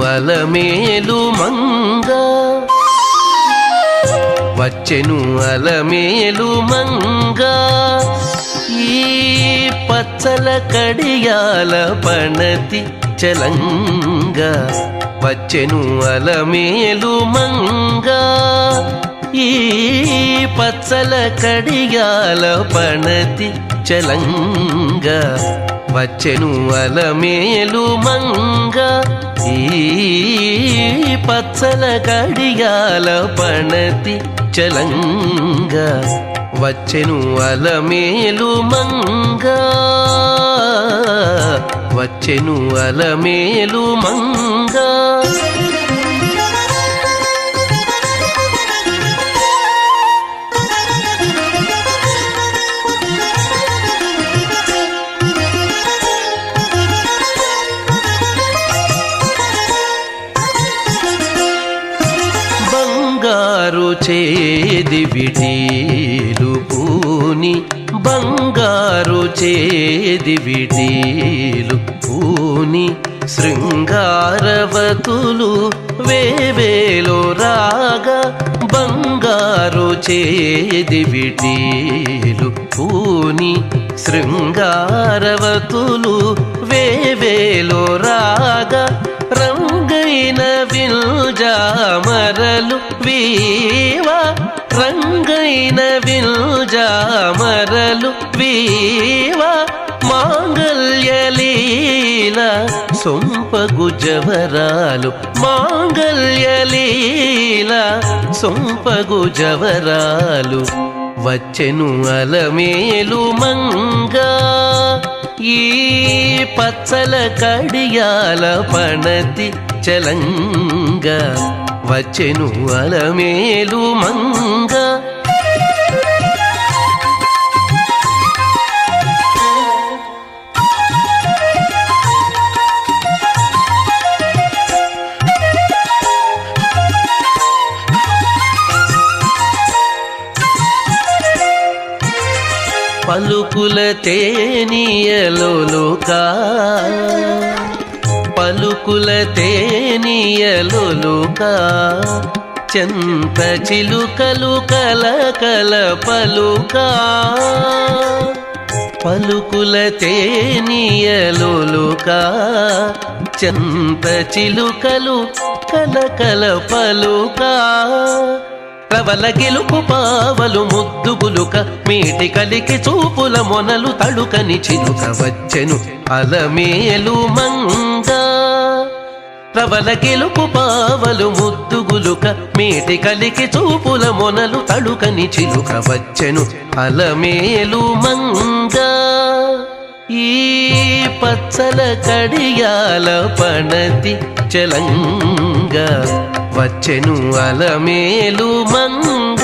అలమేలు మంగ వచ్చెను అలమేలు మంగ ఈ పచ్చల కడియాల పణతి చలంగ వచ్చెను అలమేలు మంగ ఈ పచ్చల కడియాల పణతి చలంగ వచ్చెను అలమేలు మంగ ఈ పచ్చల కడియాల పణతి చలంగ వచ్చెను అలమేలు మంగ వచ్చెను అలమేలు మంగ బంగారు చేది విడీలు పూని బంగారు చేది విడీలు పూని శృంగారవతులు వేవేలో రాగా బంగారు చేది విడీలు పూని శృంగారవతులు వేవేలో రాగా రంగైన విల్జామరలు వీవా రంగైన విల్జామరలు వీవా మాంగల్యలీల సొంపగు జవరాలు మాంగల్యలీల సొంపగు జవరాలు వచ్చెను అలమేలు మంగ ఈ పచ్చల కడియాల పణతి చలంగ వచ్చెను అలమేలు మంగ పలుకుల తేనియలోలుకా పలుకుల తేనియలోలుకా చెంత చిలుకలు కలకల పలుకా పలుకుల తేనియలోలుకా చెంత చిలుకలు కలకల పలుకా ప్రవల గెలుపు పావలు ముద్దుగులుక మీటి కలికి చూపుల మొనలు తడుకని చిలుక వచ్చెను అలమేలు మంగ ప్రవల గెలుపు పావలు ముద్దుగులుక మీటి కలికి చూపుల మొనలు తడుకని చిలుక వచ్చెను అలమేలు మంగ ఈ పచ్చల కడియాల పణతి చలంగ వచ్చెను అలమేలు మంగ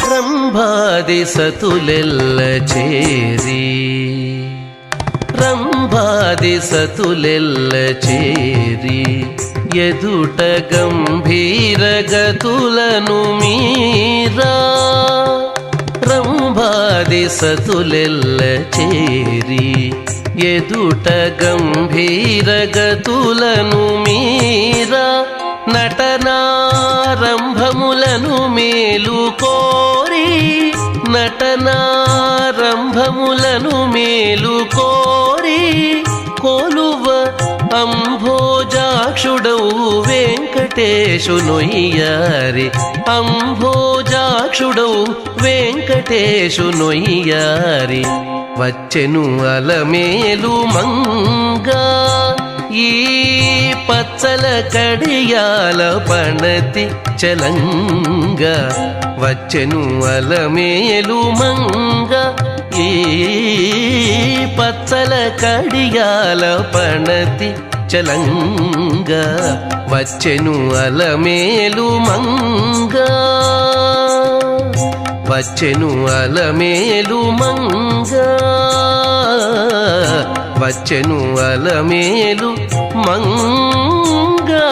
రంభాది సతులెల్ల చేరి రంభాది సతులెల్ల చేరి ఎదుట గంభీర గతులను మీరా రంభాది సతులెల్ల చేరి ఎదుట గంభీర గతులను మీరా నటనారంభములను మేలు కోరి నటనారంభములను మేలు కోరి కొలువ అంభోజాక్షుడౌ వెంకటేశునొయ్యారి అంభోజాక్షుడౌ వెంకటేశునొయ్యారి వచ్చెను అలమేలు మంగ ఈ పచ్చల కడియాల పణతి చలంగ వచ్చెను అలమేలు మంగ ఈ పచ్చల కడియాల పణతి చలంగ వచ్చెను అలమేలు మంగ వచ్చెను అలమేలు మంగ వచ్చెను అలమేలు మంగా